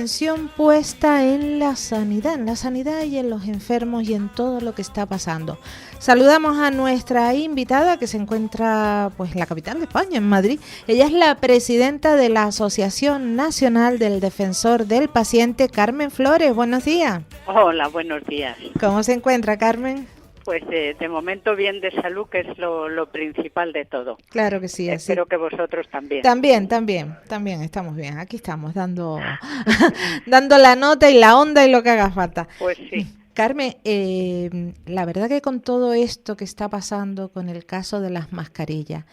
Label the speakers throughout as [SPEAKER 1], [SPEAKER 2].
[SPEAKER 1] Atención puesta en la sanidad y en los enfermos y en todo lo que está pasando. Saludamos a nuestra invitada que se encuentra pues en la capital de España, en Madrid. Ella es la presidenta de la Asociación Nacional del Defensor del Paciente, Carmen Flores. Buenos días.
[SPEAKER 2] Hola, buenos días.
[SPEAKER 1] ¿Cómo se encuentra, Carmen?
[SPEAKER 2] Pues de momento bien de salud, que es lo principal de todo.
[SPEAKER 1] Claro que sí, así.
[SPEAKER 2] Espero que vosotros también.
[SPEAKER 1] También estamos bien. Aquí estamos dando la nota y la onda y lo que haga falta.
[SPEAKER 2] Pues sí.
[SPEAKER 1] Carmen, la verdad que con todo esto que está pasando con el caso de las mascarillas,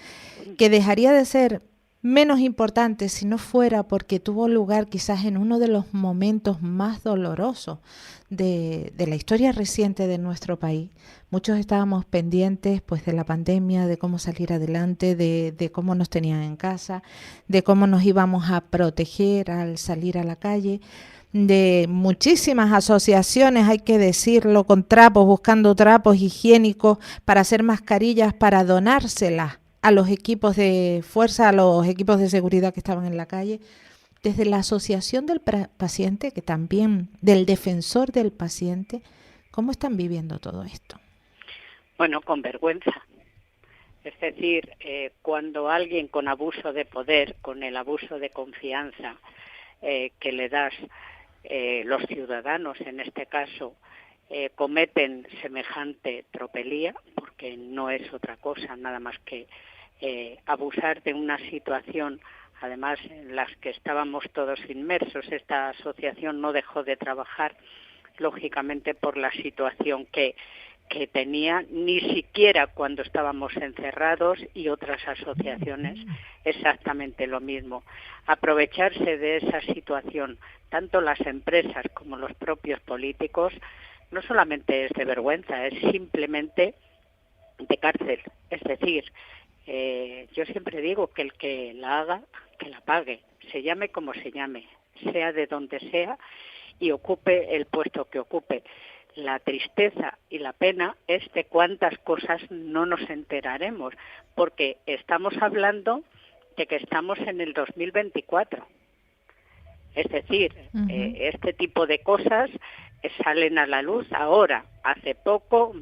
[SPEAKER 1] que dejaría de ser menos importante si no fuera porque tuvo lugar quizás en uno de los momentos más dolorosos de la historia reciente de nuestro país. Muchos estábamos pendientes pues de la pandemia, de cómo salir adelante, de cómo nos tenían en casa, de cómo nos íbamos a proteger al salir a la calle, de muchísimas asociaciones, hay que decirlo, con trapos, buscando trapos higiénicos para hacer mascarillas, para donárselas a los equipos de fuerza, a los equipos de seguridad que estaban en la calle. Desde la Asociación del Paciente, que también del Defensor del Paciente, ¿cómo están viviendo todo esto?
[SPEAKER 2] Bueno, con vergüenza. Es decir, cuando alguien con abuso de poder, con el abuso de confianza que le das los ciudadanos, en este caso, cometen semejante tropelía, porque no es otra cosa, nada más que abusar de una situación, además en las que estábamos todos inmersos. Esta asociación no dejó de trabajar, lógicamente, por la situación que tenía, ni siquiera cuando estábamos encerrados, y otras asociaciones exactamente lo mismo. Aprovecharse de esa situación, tanto las empresas como los propios políticos, no solamente es de vergüenza, es simplemente de cárcel. Es decir, yo siempre digo que el que la haga, que la pague, se llame como se llame, sea de donde sea y ocupe el puesto que ocupe. La tristeza y la pena es de cuántas cosas no nos enteraremos, porque estamos hablando de que estamos en el 2024. Es decir, este tipo de cosas salen a la luz ahora, hace poco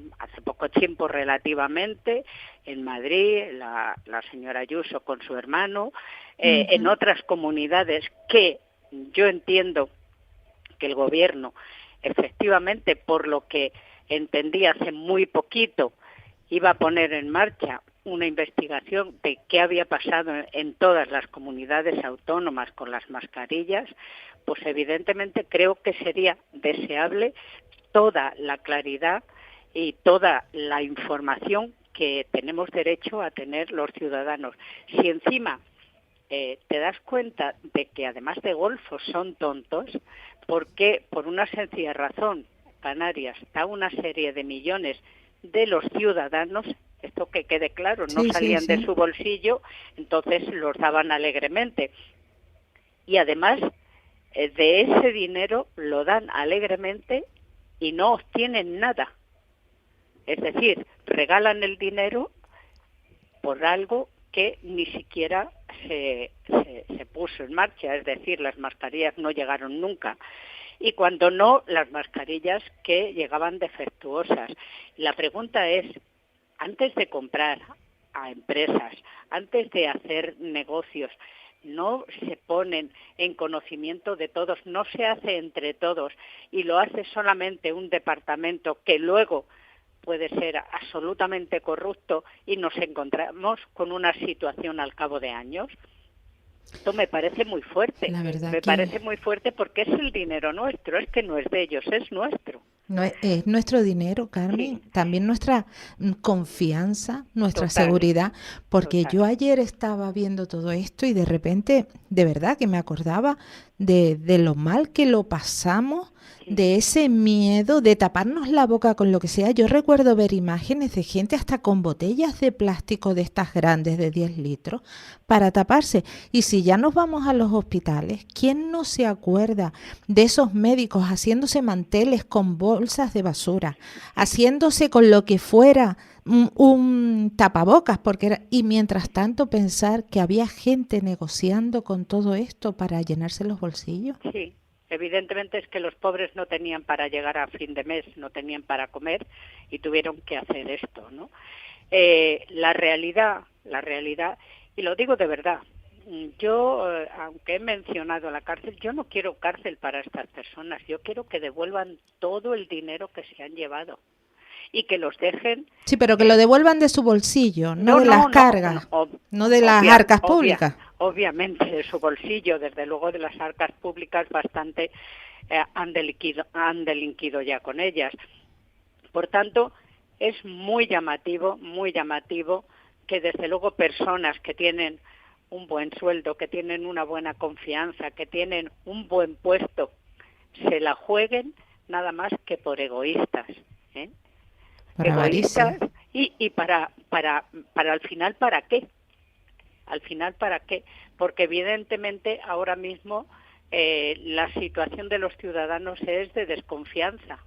[SPEAKER 2] tiempo relativamente, en Madrid, la señora Ayuso con su hermano, en otras comunidades que yo entiendo que el gobierno, efectivamente, por lo que entendí hace muy poquito, iba a poner en marcha una investigación de qué había pasado en todas las comunidades autónomas con las mascarillas, pues evidentemente creo que sería deseable toda la claridad y toda la información que tenemos derecho a tener los ciudadanos. Si encima te das cuenta de que además de golfos son tontos, porque por una sencilla razón Canarias da una serie de millones de los ciudadanos, esto que quede claro, no salían de su bolsillo, entonces los daban alegremente. Y además de ese dinero lo dan alegremente y no obtienen nada. Es decir, regalan el dinero por algo que ni siquiera se puso en marcha, es decir, las mascarillas no llegaron nunca. Y cuando no, las mascarillas que llegaban defectuosas. La pregunta es, antes de comprar a empresas, antes de hacer negocios, no se ponen en conocimiento de todos, no se hace entre todos y lo hace solamente un departamento que luego puede ser absolutamente corrupto y nos encontramos con una situación al cabo de años. Esto me parece muy fuerte. Parece muy fuerte porque es el dinero nuestro, es que no es de ellos, es nuestro.
[SPEAKER 1] No es nuestro dinero, Carmen, también nuestra confianza, nuestra seguridad, porque yo ayer estaba viendo todo esto y de repente, de verdad que me acordaba de lo mal que lo pasamos, de ese miedo de taparnos la boca con lo que sea. Yo recuerdo ver imágenes de gente hasta con botellas de plástico de estas grandes de 10 litros para taparse. Y si ya nos vamos a los hospitales, ¿quién no se acuerda de esos médicos haciéndose manteles con bolsas de basura, haciéndose con lo que fuera un tapabocas, y mientras tanto pensar que había gente negociando con todo esto para llenarse los bolsillos?
[SPEAKER 2] Sí. Evidentemente es que los pobres no tenían para llegar a fin de mes, no tenían para comer y tuvieron que hacer esto, ¿no? La realidad, y lo digo de verdad, yo, aunque he mencionado la cárcel, yo no quiero cárcel para estas personas, yo quiero que devuelvan todo el dinero que se han llevado y que los dejen.
[SPEAKER 1] Sí, pero que lo devuelvan de su bolsillo, no de las cargas, no de las arcas públicas.
[SPEAKER 2] Obviamente, de su bolsillo, desde luego de las arcas públicas bastante han delinquido ya con ellas. Por tanto, es muy llamativo que desde luego personas que tienen un buen sueldo, que tienen una buena confianza, que tienen un buen puesto, se la jueguen nada más que por egoístas, ¿eh? Egoístas y para al final, ¿para qué? Al final, ¿para qué? Porque evidentemente ahora mismo la situación de los ciudadanos es de desconfianza.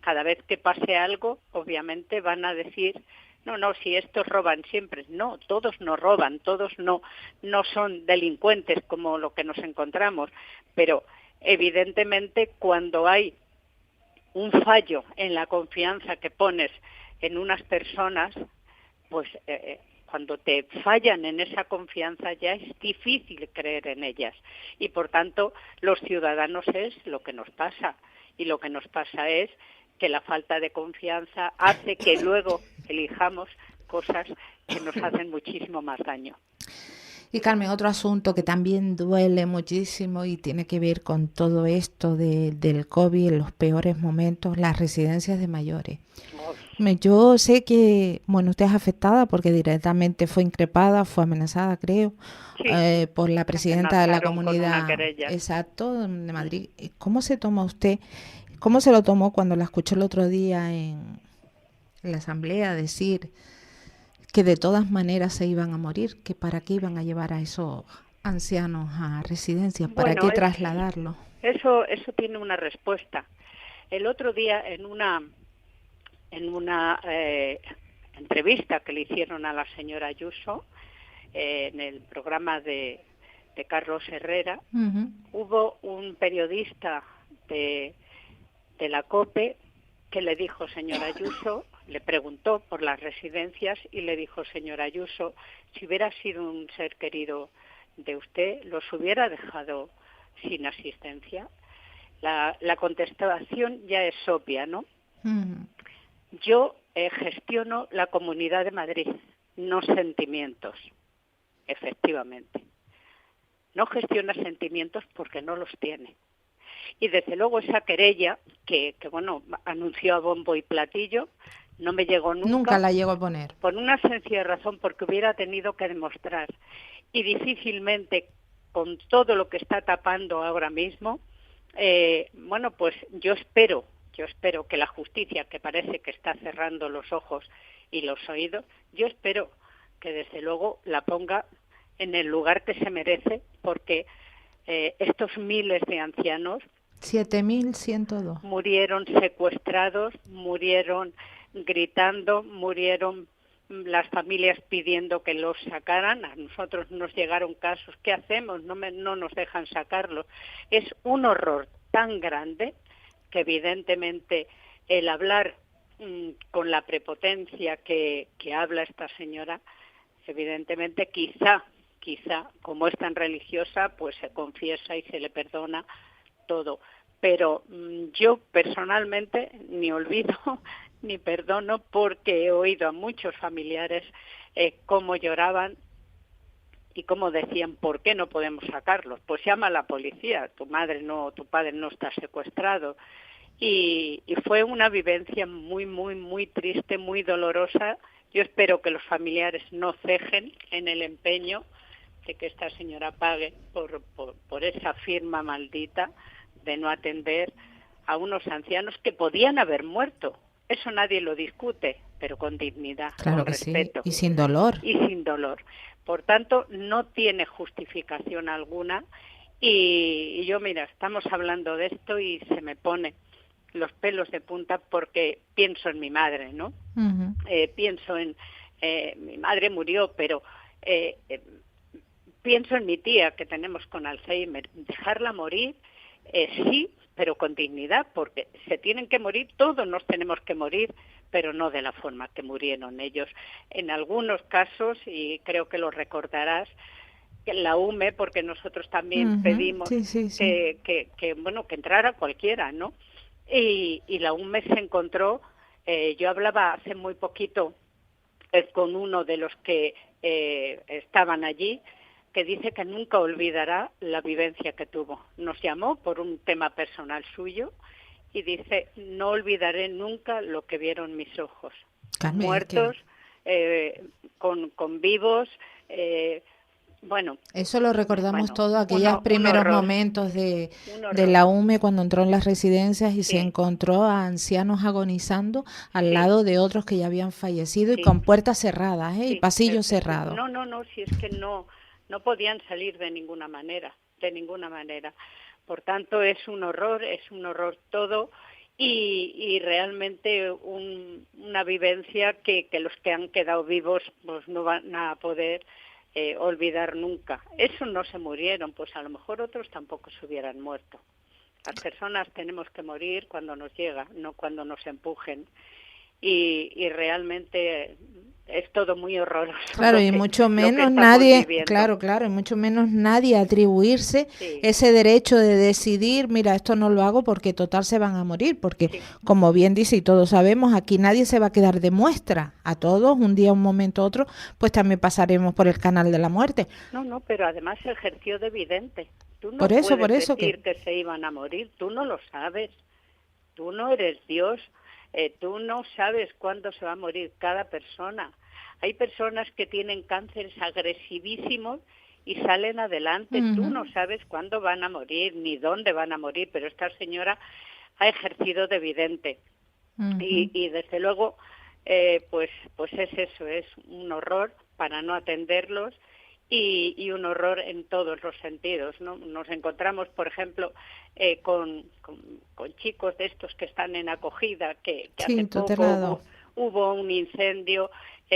[SPEAKER 2] Cada vez que pase algo, obviamente van a decir, no, si estos roban siempre. No, todos no roban, todos no son delincuentes como lo que nos encontramos, pero evidentemente cuando hay un fallo en la confianza que pones en unas personas, pues cuando te fallan en esa confianza ya es difícil creer en ellas. Y por tanto, los ciudadanos es lo que nos pasa. Y lo que nos pasa es que la falta de confianza hace que luego elijamos cosas que nos hacen muchísimo más daño.
[SPEAKER 1] Y Carmen, otro asunto que también duele muchísimo y tiene que ver con todo esto del COVID en los peores momentos, las residencias de mayores. Yo sé que, usted es afectada porque directamente fue increpada, fue amenazada, creo, sí, por la presidenta de la comunidad, exacto, de Madrid. ¿Cómo se toma usted, cómo se lo tomó cuando la escuchó el otro día en la asamblea decir que de todas maneras se iban a morir, que para qué iban a llevar a esos ancianos a residencias, para qué trasladarlos?
[SPEAKER 2] Eso tiene una respuesta. El otro día en una entrevista que le hicieron a la señora Ayuso en el programa de Carlos Herrera, hubo un periodista de la COPE que le dijo, señora Ayuso, le preguntó por las residencias y le dijo, señora Ayuso, si hubiera sido un ser querido de usted, ¿los hubiera dejado sin asistencia? La contestación ya es obvia, ¿no? Yo gestiono la Comunidad de Madrid, no sentimientos, efectivamente. No gestiona sentimientos porque no los tiene. Y desde luego esa querella que anunció a bombo y platillo, no me llegó nunca.
[SPEAKER 1] Nunca la llegó a poner.
[SPEAKER 2] Por una sencilla razón, porque hubiera tenido que demostrar. Y difícilmente, con todo lo que está tapando ahora mismo, pues yo espero que la justicia, que parece que está cerrando los ojos y los oídos, yo espero que desde luego la ponga en el lugar que se merece, porque estos miles de ancianos
[SPEAKER 1] 7.102
[SPEAKER 2] murieron secuestrados, murieron gritando, murieron las familias pidiendo que los sacaran. A nosotros nos llegaron casos, ¿qué hacemos? No nos dejan sacarlos. Es un horror tan grande que evidentemente el hablar con la prepotencia que habla esta señora, evidentemente quizá, como es tan religiosa, pues se confiesa y se le perdona todo. Pero yo personalmente ni olvido ni perdono, porque he oído a muchos familiares cómo lloraban y cómo decían, ¿por qué no podemos sacarlos? Pues llama a la policía, tu padre no está secuestrado. Y fue una vivencia muy, muy, muy triste, muy dolorosa. Yo espero que los familiares no cejen en el empeño de que esta señora pague por esa firma maldita de no atender a unos ancianos que podían haber muerto. Eso nadie lo discute, pero con dignidad,
[SPEAKER 1] claro,
[SPEAKER 2] con
[SPEAKER 1] Sí.
[SPEAKER 2] respeto.
[SPEAKER 1] Y sin dolor.
[SPEAKER 2] Y sin dolor. Por tanto, no tiene justificación alguna. Y yo, mira, estamos hablando de esto y se me pone los pelos de punta porque pienso en mi madre, ¿no?
[SPEAKER 1] Uh-huh.
[SPEAKER 2] Pienso en... mi madre murió, pero pienso en mi tía que tenemos con Alzheimer. Dejarla morir Sí, pero con dignidad, porque se tienen que morir, todos nos tenemos que morir, pero no de la forma que murieron ellos. En algunos casos, y creo que lo recordarás, que la UME, porque nosotros también pedimos
[SPEAKER 1] Sí, sí, sí.
[SPEAKER 2] que entrara cualquiera, ¿no? Y la UME se encontró, yo hablaba hace muy poquito con uno de los que estaban allí, que dice que nunca olvidará la vivencia que tuvo. Nos llamó por un tema personal suyo y dice, no olvidaré nunca lo que vieron mis ojos.
[SPEAKER 1] Carmen, es que
[SPEAKER 2] Muertos, con vivos, bueno,
[SPEAKER 1] eso lo recordamos
[SPEAKER 2] bueno,
[SPEAKER 1] todo, aquellos
[SPEAKER 2] un
[SPEAKER 1] primeros
[SPEAKER 2] horror,
[SPEAKER 1] momentos
[SPEAKER 2] un
[SPEAKER 1] de
[SPEAKER 2] horror.
[SPEAKER 1] la UME cuando entró en las residencias y se
[SPEAKER 2] Sí,
[SPEAKER 1] encontró a ancianos agonizando al
[SPEAKER 2] sí,
[SPEAKER 1] lado de otros que ya habían fallecido y
[SPEAKER 2] sí,
[SPEAKER 1] con puertas cerradas, y
[SPEAKER 2] sí.
[SPEAKER 1] pasillos cerrados.
[SPEAKER 2] No, no, no, si es que no podían salir de ninguna manera, de ninguna manera. Por tanto, es un horror todo y realmente una vivencia que los que han quedado vivos pues no van a poder olvidar nunca. Esos no se murieron, pues a lo mejor otros tampoco se hubieran muerto. Las personas tenemos que morir cuando nos llega, no cuando nos empujen. Y realmente es todo muy horroroso
[SPEAKER 1] Claro, y mucho
[SPEAKER 2] lo que
[SPEAKER 1] menos
[SPEAKER 2] estamos
[SPEAKER 1] nadie,
[SPEAKER 2] viviendo.
[SPEAKER 1] claro, claro, y mucho menos nadie atribuirse
[SPEAKER 2] Sí,
[SPEAKER 1] ese derecho de decidir, mira, esto no lo hago porque total se van a morir, porque
[SPEAKER 2] sí.
[SPEAKER 1] como bien dice y todos sabemos, aquí nadie se va a quedar de muestra. A todos, un día, un momento, otro, pues también pasaremos por el canal de la muerte.
[SPEAKER 2] No, pero además ejerció de vidente. Tú no
[SPEAKER 1] Por
[SPEAKER 2] puedes
[SPEAKER 1] eso que...
[SPEAKER 2] decir que se iban a morir, tú no lo sabes. Tú no eres Dios, tú no sabes cuándo se va a morir cada persona. Hay personas que tienen cánceres agresivísimos y salen adelante. Tú no sabes cuándo van a morir ni dónde van a morir, pero esta señora ha ejercido de vidente. Y desde luego, pues es eso, es un horror para no atenderlos y un horror en todos los sentidos, ¿no? Nos encontramos, por ejemplo, con chicos de estos que están en acogida, que hace
[SPEAKER 1] Sí,
[SPEAKER 2] poco
[SPEAKER 1] tutelado.
[SPEAKER 2] hubo un incendio,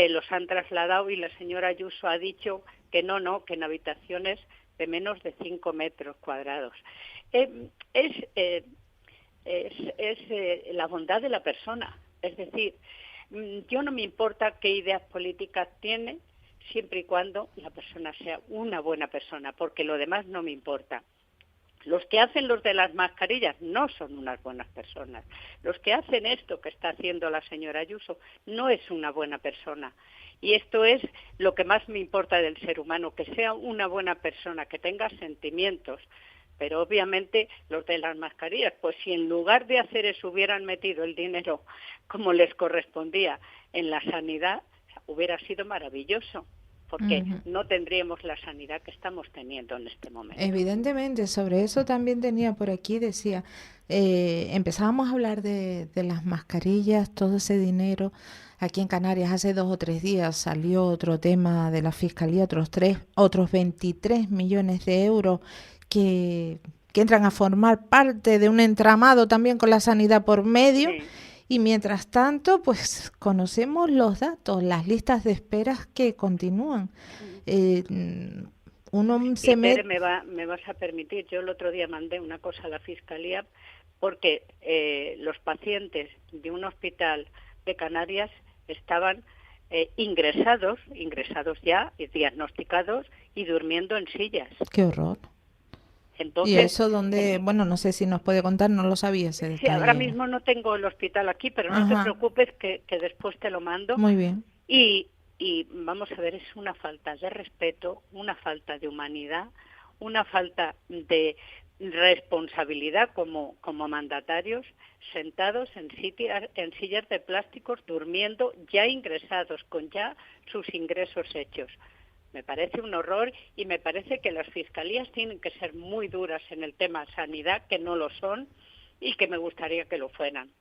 [SPEAKER 2] los han trasladado y la señora Ayuso ha dicho que no, que en habitaciones de menos de 5 metros cuadrados. Es la bondad de la persona. Es decir, yo no me importa qué ideas políticas tiene, siempre y cuando la persona sea una buena persona, porque lo demás no me importa. Los que hacen los de las mascarillas no son unas buenas personas. Los que hacen esto que está haciendo la señora Ayuso no es una buena persona. Y esto es lo que más me importa del ser humano, que sea una buena persona, que tenga sentimientos. Pero obviamente los de las mascarillas, pues si en lugar de hacer eso hubieran metido el dinero como les correspondía en la sanidad, hubiera sido maravilloso, porque no tendríamos la sanidad que estamos teniendo en este momento.
[SPEAKER 1] Evidentemente, sobre eso también tenía por aquí, decía, empezábamos a hablar de las mascarillas, todo ese dinero. Aquí en Canarias hace 2 o 3 días salió otro tema de la Fiscalía, otros 23 millones de euros que entran a formar parte de un entramado también con la sanidad por medio.
[SPEAKER 2] Sí.
[SPEAKER 1] Y mientras tanto, pues conocemos los datos, las listas de esperas que continúan. Eh, uno
[SPEAKER 2] Y
[SPEAKER 1] se
[SPEAKER 2] Tere,
[SPEAKER 1] mete...
[SPEAKER 2] me vas a permitir, yo el otro día mandé una cosa a la Fiscalía porque los pacientes de un hospital de Canarias estaban ingresados ya, y diagnosticados y durmiendo en sillas.
[SPEAKER 1] Qué horror. Y
[SPEAKER 2] Entonces,
[SPEAKER 1] eso donde, bueno, no sé si nos puede contar, no lo sabía ese
[SPEAKER 2] sí, ahora
[SPEAKER 1] detalle.
[SPEAKER 2] mismo no tengo el hospital aquí, pero no te
[SPEAKER 1] Ajá,
[SPEAKER 2] preocupes que después te lo mando.
[SPEAKER 1] muy bien.
[SPEAKER 2] Y vamos a ver, es una falta de respeto, una falta de humanidad, una falta de responsabilidad como mandatarios, sentados en sillas de plásticos, durmiendo, ya ingresados, con ya sus ingresos hechos. Me parece un horror y me parece que las fiscalías tienen que ser muy duras en el tema sanidad, que no lo son y que me gustaría que lo fueran.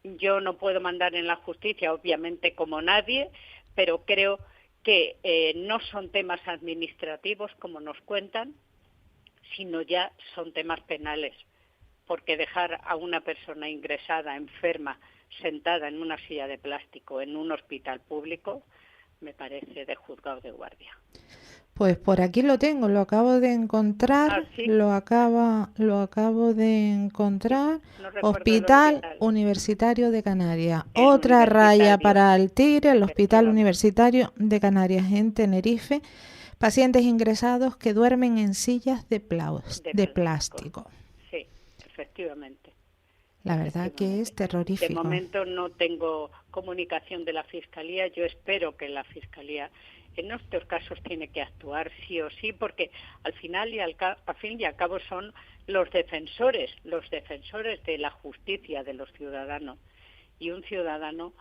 [SPEAKER 2] Yo no puedo mandar en la justicia, obviamente, como nadie, pero creo que no son temas administrativos como nos cuentan, sino ya son temas penales, porque dejar a una persona ingresada, enferma, sentada en una silla de plástico en un hospital público, me parece de juzgado de guardia.
[SPEAKER 1] Pues por aquí lo tengo, lo acabo de
[SPEAKER 2] Ah,
[SPEAKER 1] encontrar,
[SPEAKER 2] sí,
[SPEAKER 1] lo acabo de
[SPEAKER 2] sí,
[SPEAKER 1] encontrar.
[SPEAKER 2] no recuerdo el
[SPEAKER 1] Hospital
[SPEAKER 2] hospital.
[SPEAKER 1] Universitario de Canarias.
[SPEAKER 2] El
[SPEAKER 1] Otra raya
[SPEAKER 2] universitario,
[SPEAKER 1] para el Tigre, el Hospital
[SPEAKER 2] efectivamente.
[SPEAKER 1] Universitario de Canarias en Tenerife. Pacientes ingresados que duermen en sillas
[SPEAKER 2] De
[SPEAKER 1] de
[SPEAKER 2] plástico.
[SPEAKER 1] plástico.
[SPEAKER 2] Sí, efectivamente,
[SPEAKER 1] La verdad que es
[SPEAKER 2] efectivamente. De
[SPEAKER 1] terrorífico.
[SPEAKER 2] momento no tengo comunicación de la Fiscalía. Yo espero que la Fiscalía en estos casos tiene que actuar sí o sí, porque al final y al fin y al cabo son los defensores de la justicia de los ciudadanos. Y un ciudadano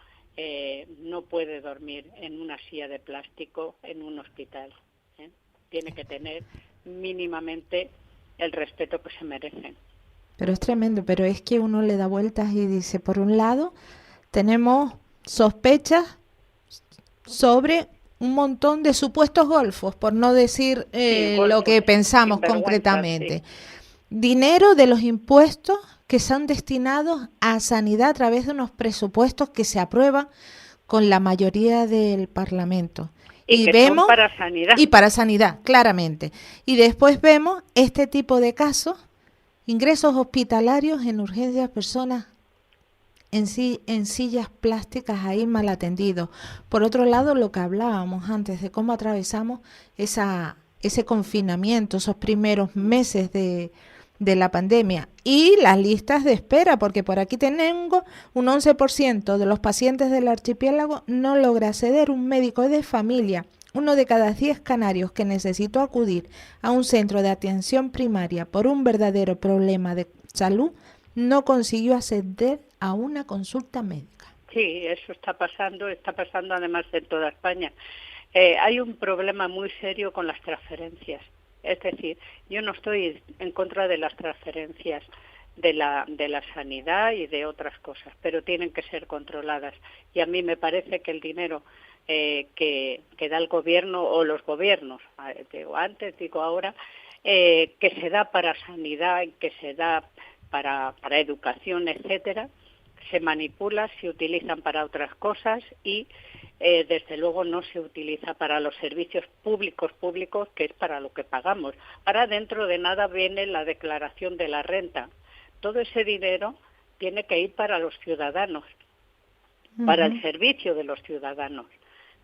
[SPEAKER 2] no puede dormir en una silla de plástico en un hospital. ¿eh? Tiene que tener mínimamente el respeto que se merecen.
[SPEAKER 1] Pero es tremendo, pero es que uno le da vueltas y dice, por un lado, tenemos sospechas sobre un montón de supuestos golfos, por no decir
[SPEAKER 2] Sí,
[SPEAKER 1] lo
[SPEAKER 2] golfos,
[SPEAKER 1] que pensamos
[SPEAKER 2] sinvergüenzas, sí.
[SPEAKER 1] concretamente. Dinero de los impuestos que son destinados a sanidad a través de unos presupuestos que se aprueban con la mayoría del Parlamento.
[SPEAKER 2] Y
[SPEAKER 1] Y
[SPEAKER 2] que son
[SPEAKER 1] vemos,
[SPEAKER 2] para sanidad.
[SPEAKER 1] y para sanidad, claramente. Y después vemos este tipo de casos, ingresos hospitalarios en urgencias, personas en sillas plásticas ahí mal atendidos. Por otro lado, lo que hablábamos antes de cómo atravesamos ese confinamiento, esos primeros meses de la pandemia y las listas de espera, porque por aquí tengo un 11% de los pacientes del archipiélago no logra acceder a un médico de familia. Uno de cada 10 canarios que necesitó acudir a un centro de atención primaria por un verdadero problema de salud no consiguió acceder a una consulta médica.
[SPEAKER 2] Sí, eso está pasando además en toda España. Hay un problema muy serio con las transferencias. Es decir, yo no estoy en contra de las transferencias de la sanidad y de otras cosas, pero tienen que ser controladas. Y a mí me parece que el dinero que da el gobierno o los gobiernos, digo antes, digo ahora, que se da para sanidad, que se da para educación, etcétera, se manipula, se utilizan para otras cosas y desde luego no se utiliza para los servicios públicos, que es para lo que pagamos. Ahora dentro de nada viene la declaración de la renta. Todo ese dinero tiene que ir para los ciudadanos, para el servicio de los ciudadanos,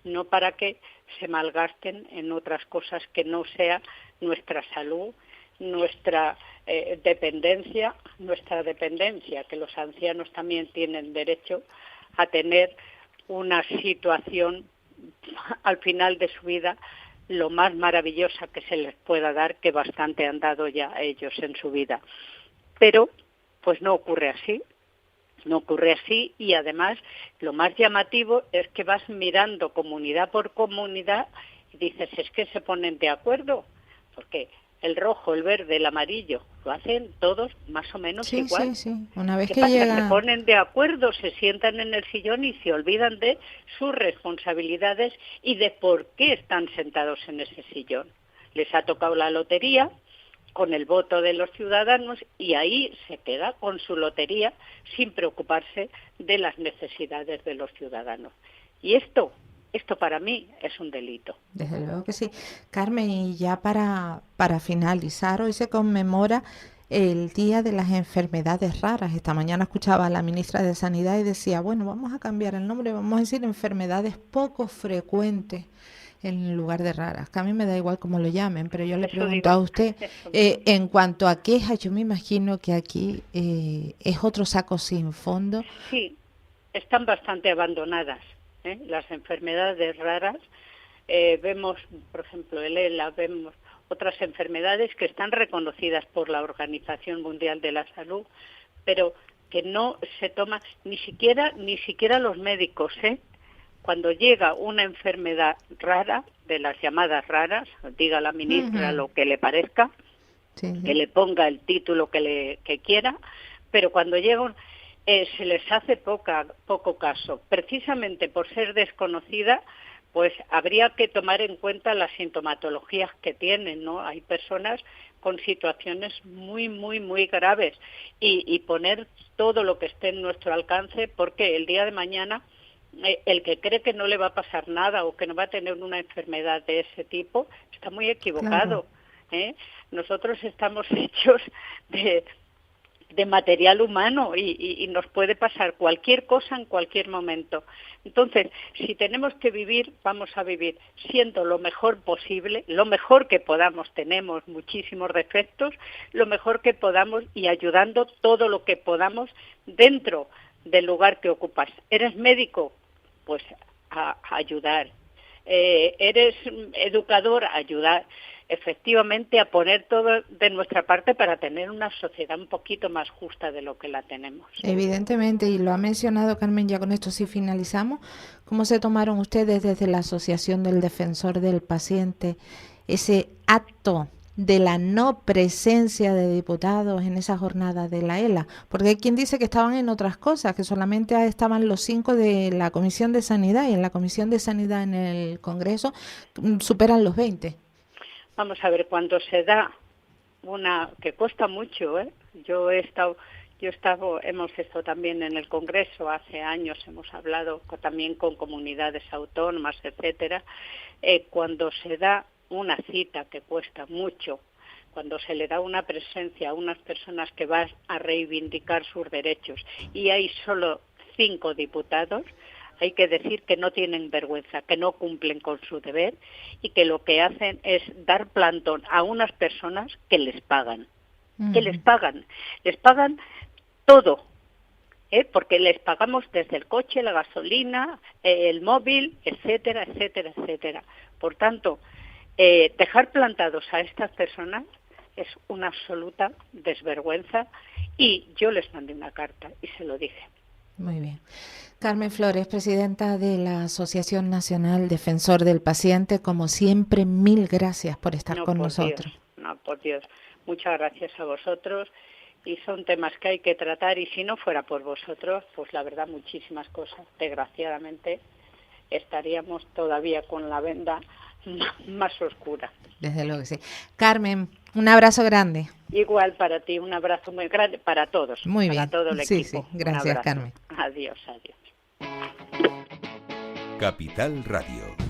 [SPEAKER 2] no para que se malgasten en otras cosas que no sea nuestra salud, nuestra dependencia, que los ancianos también tienen derecho a tener una situación al final de su vida lo más maravillosa que se les pueda dar, que bastante han dado ya a ellos en su vida. Pero pues no ocurre así. No ocurre así y además lo más llamativo es que vas mirando comunidad por comunidad y dices, es que se ponen de acuerdo, porque el rojo, el verde, el amarillo, lo hacen todos más o menos
[SPEAKER 1] Sí,
[SPEAKER 2] igual.
[SPEAKER 1] sí, sí. Una vez
[SPEAKER 2] ¿Qué
[SPEAKER 1] que
[SPEAKER 2] pasa? Se
[SPEAKER 1] llega...
[SPEAKER 2] ponen de acuerdo, se sientan en el sillón y se olvidan de sus responsabilidades y de por qué están sentados en ese sillón. Les ha tocado la lotería con el voto de los ciudadanos y ahí se queda con su lotería sin preocuparse de las necesidades de los ciudadanos. Y esto para mí es un delito.
[SPEAKER 1] Desde luego que sí. Carmen, y ya para finalizar, hoy se conmemora el Día de las Enfermedades Raras. Esta mañana escuchaba a la ministra de Sanidad y decía, bueno, vamos a cambiar el nombre, vamos a decir enfermedades poco frecuentes en lugar de raras, que a mí me da igual cómo lo llamen, pero yo le
[SPEAKER 2] Eso
[SPEAKER 1] pregunto
[SPEAKER 2] digo,
[SPEAKER 1] a usted,
[SPEAKER 2] eso mismo.
[SPEAKER 1] en cuanto a quejas, yo me imagino que aquí es otro saco sin fondo.
[SPEAKER 2] Sí, están bastante abandonadas, las enfermedades raras. Vemos, por ejemplo, el ELA, vemos otras enfermedades que están reconocidas por la Organización Mundial de la Salud, pero que no se toma ni siquiera los médicos, Cuando llega una enfermedad rara, de las llamadas raras, diga la ministra
[SPEAKER 1] Ujú.
[SPEAKER 2] lo que le parezca,
[SPEAKER 1] Sí,
[SPEAKER 2] que
[SPEAKER 1] sí.
[SPEAKER 2] le ponga el título que quiera, pero cuando llegan se les hace poco caso. Precisamente por ser desconocida, pues habría que tomar en cuenta las sintomatologías que tienen, ¿no? Hay personas con situaciones muy, muy, muy graves y poner todo lo que esté en nuestro alcance, porque el día de mañana el que cree que no le va a pasar nada o que no va a tener una enfermedad de ese tipo está muy equivocado. Claro. Nosotros estamos hechos de material humano y nos puede pasar cualquier cosa en cualquier momento. Entonces, si tenemos que vivir, vamos a vivir siendo lo mejor posible, lo mejor que podamos. Tenemos muchísimos defectos, lo mejor que podamos y ayudando todo lo que podamos dentro del lugar que ocupas. ¿Eres médico? Pues a ayudar. ¿Eres educador? A ayudar. Efectivamente, a poner todo de nuestra parte para tener una sociedad un poquito más justa de lo que la tenemos.
[SPEAKER 1] Evidentemente, y lo ha mencionado Carmen, ya con esto sí finalizamos. ¿Cómo se tomaron ustedes desde la Asociación del Defensor del Paciente ese acto de la no presencia de diputados en esa jornada de la ELA? Porque hay quien dice que estaban en otras cosas, que solamente estaban los 5 de la Comisión de Sanidad, y en la Comisión de Sanidad en el Congreso superan los 20.
[SPEAKER 2] Vamos a ver, cuando se da una que cuesta mucho, hemos estado también en el Congreso hace años, hemos hablado también con comunidades autónomas, etcétera. Cuando se da una cita que cuesta mucho, cuando se le da una presencia a unas personas que van a reivindicar sus derechos y hay solo 5 diputados, hay que decir que no tienen vergüenza, que no cumplen con su deber y que lo que hacen es dar plantón a unas personas que les pagan, les pagan todo, porque les pagamos desde el coche, la gasolina, el móvil, etcétera, etcétera, etcétera. Por tanto, dejar plantados a estas personas es una absoluta desvergüenza y yo les mandé una carta y se lo dije.
[SPEAKER 1] Muy bien. Carmen Flores, presidenta de la Asociación Nacional Defensor del Paciente, como siempre, mil gracias por estar con nosotros.
[SPEAKER 2] No, por Dios. Muchas gracias a vosotros. Y son temas que hay que tratar y si no fuera por vosotros, pues la verdad muchísimas cosas. Desgraciadamente estaríamos todavía con la venda más oscura.
[SPEAKER 1] Desde luego que sí. Carmen, un abrazo grande.
[SPEAKER 2] Igual para ti, un abrazo muy grande para todos.
[SPEAKER 1] Muy bien.
[SPEAKER 2] Para todo el equipo.
[SPEAKER 1] Sí, gracias, Carmen.
[SPEAKER 2] Adiós, adiós.
[SPEAKER 3] Capital Radio.